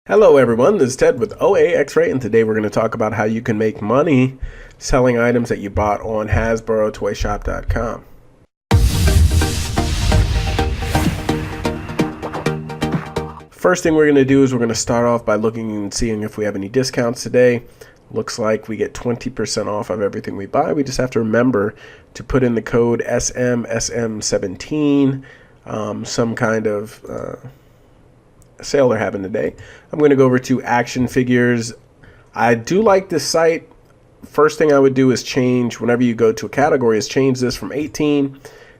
Hello everyone, this is Ted with OAXRAY, and today we're going to talk about how you can make money selling items that you bought on HasbroToyShop.com. First thing we're going to do is we're going to start off by looking and seeing if we have any discounts today. Looks like we get 20% off of everything we buy. We just have to remember to put in the code SM17, some kind of sale they're having today. I'm going to go over to action figures. I do like this site. First thing I would do is change, whenever you go to a category, is change this from 18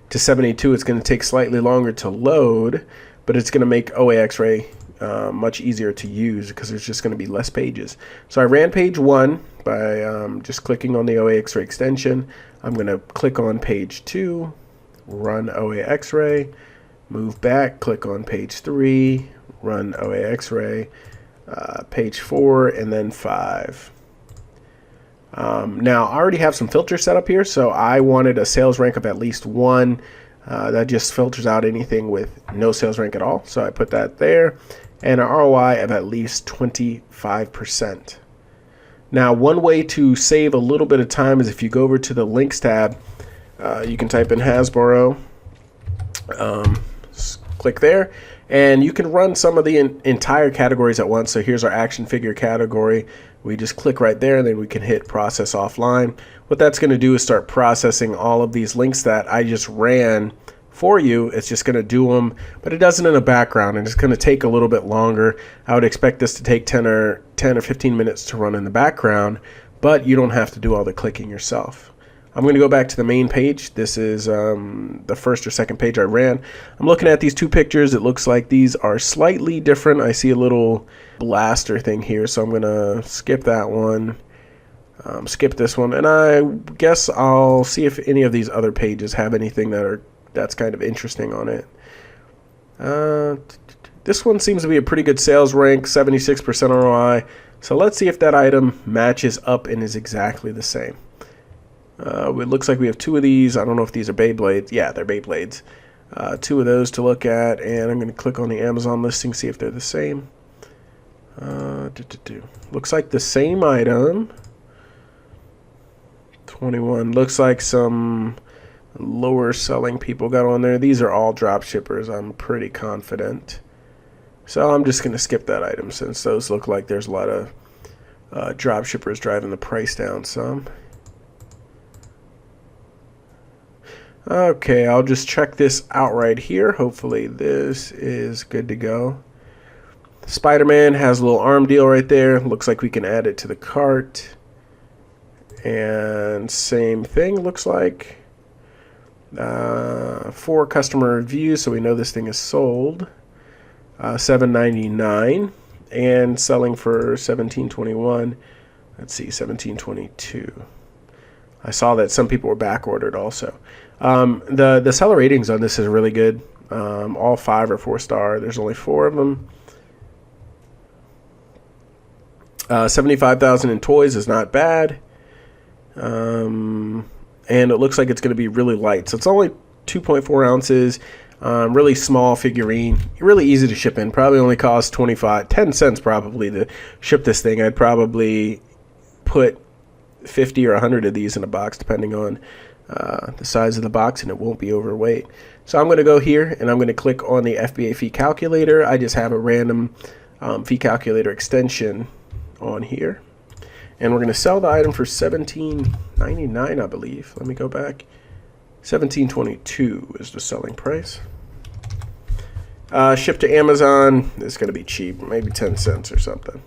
to 72. It's going to take slightly longer to load, but it's going to make OAXRAY much easier to use because there's just going to be less pages. So I ran page 1 by just clicking on the OAXRAY extension. I'm going to click on page 2, run OAXRAY, move back, click on page 3, run OAXRAY, page 4, and then 5. Now I already have some filters set up here, so I wanted a sales rank of at least 1. That just filters out anything with no sales rank at all, so I put that there, and an ROI of at least 25%. Now one way to save a little bit of time is if you go over to the links tab, you can type in Hasbro, click there, and you can run some of the entire categories at once. So here's our action figure category. We just click right there, and then we can hit process offline. What that's going to do is start processing all of these links that I just ran for you. It's just going to do them, but it does it in the background, and it's going to take a little bit longer. I would expect this to take 10 or 15 minutes to run in the background, but you don't have to do all the clicking yourself. I'm going to go back to the main page. This is the first or second page I ran. I'm looking at these two pictures. It looks like these are slightly different. I see a little blaster thing here, so I'm going to skip that one, skip this one, and I guess I'll see if any of these other pages have anything that's kind of interesting on it. This one seems to be a pretty good sales rank, 76% ROI. So let's see if that item matches up and is exactly the same. It looks like we have 2 of these. I don't know if these are Beyblades. Yeah, they're Beyblades. 2 of those to look at, and I'm going to click on the Amazon listing, see if they're the same. Looks like the same item. 21. Looks like some lower selling people got on there. These are all drop shippers, I'm pretty confident. So I'm just going to skip that item since those look like there's a lot of drop shippers driving the price down some. Okay, I'll just check this out right here. Hopefully this is good to go. Spider-Man has a little arm deal right there. Looks like we can add it to the cart. And same thing, looks like. 4 customer reviews, so we know this thing is sold. $7.99 and selling for $17.21. Let's see, $17.22. I saw that some people were back ordered also. The seller ratings on this is really good. All 5 are 4-star. There's only 4 of them. 75,000 in toys is not bad. And it looks like it's going to be really light. So it's only 2.4 ounces. Really small figurine. Really easy to ship in. Probably only costs 10 cents probably to ship this thing. I'd probably put 50 or 100 of these in a box depending on the size of the box, and it won't be overweight. So I'm going to go here and I'm going to click on the FBA fee calculator. I just have a random fee calculator extension on here, and we're going to sell the item for $17.99, I believe. Let me go back. $17.22 is the selling price. Shipped to Amazon is going to be cheap, maybe 10 cents or something.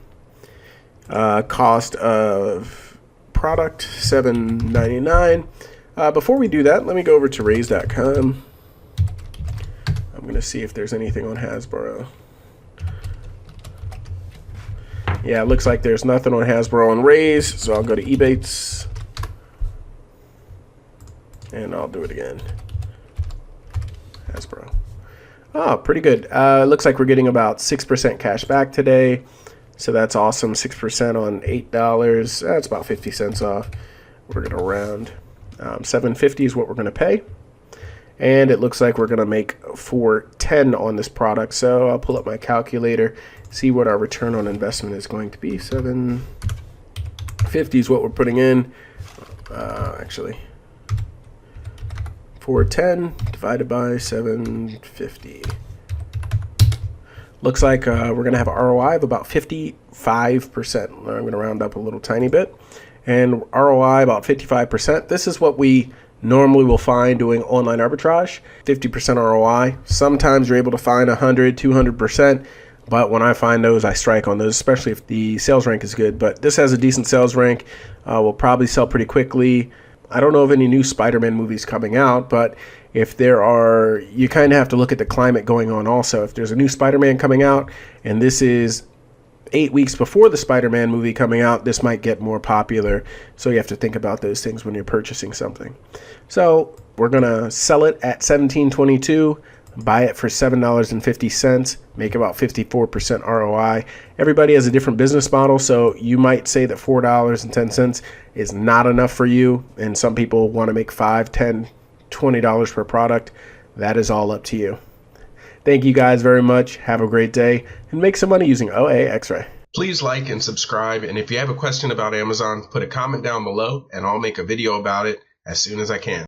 Cost of product $7.99. Before we do that, let me go over to raise.com. I'm going to see if there's anything on Hasbro. Yeah, it looks like there's nothing on Hasbro on Raise, so I'll go to Ebates. And I'll do it again. Hasbro. Oh, pretty good. It looks like we're getting about 6% cash back today. So that's awesome. 6% on $8. That's about 50 cents off. We're going to round. $7.50 is what we're going to pay. And it looks like we're going to make $4.10 on this product. So I'll pull up my calculator see what our return on investment is going to be. 750 is what we're putting in. Actually, 410 divided by 750. Looks like we're going to have an ROI of about 55%. I'm going to round up a little tiny bit. And ROI about 55%. This is what we normally will find doing online arbitrage. 50% ROI. Sometimes you're able to find 100, 200%. But when I find those, I strike on those, especially if the sales rank is good. But this has a decent sales rank. Will probably sell pretty quickly. I don't know of any new Spider-Man movies coming out, but if there are, you kind of have to look at the climate going on also. If there's a new Spider-Man coming out, and this is 8 weeks before the Spider-Man movie coming out, this might get more popular. So you have to think about those things when you're purchasing something. So we're going to sell it at $17.22. Buy it for $7.50, make about 54% ROI. Everybody has a different business model, so you might say that $4.10 is not enough for you, and some people want to make $5, $10, $20 per product. That is all up to you. Thank you guys very much. Have a great day, and make some money using OAXRAY. Please like and subscribe, and if you have a question about Amazon, put a comment down below, and I'll make a video about it as soon as I can.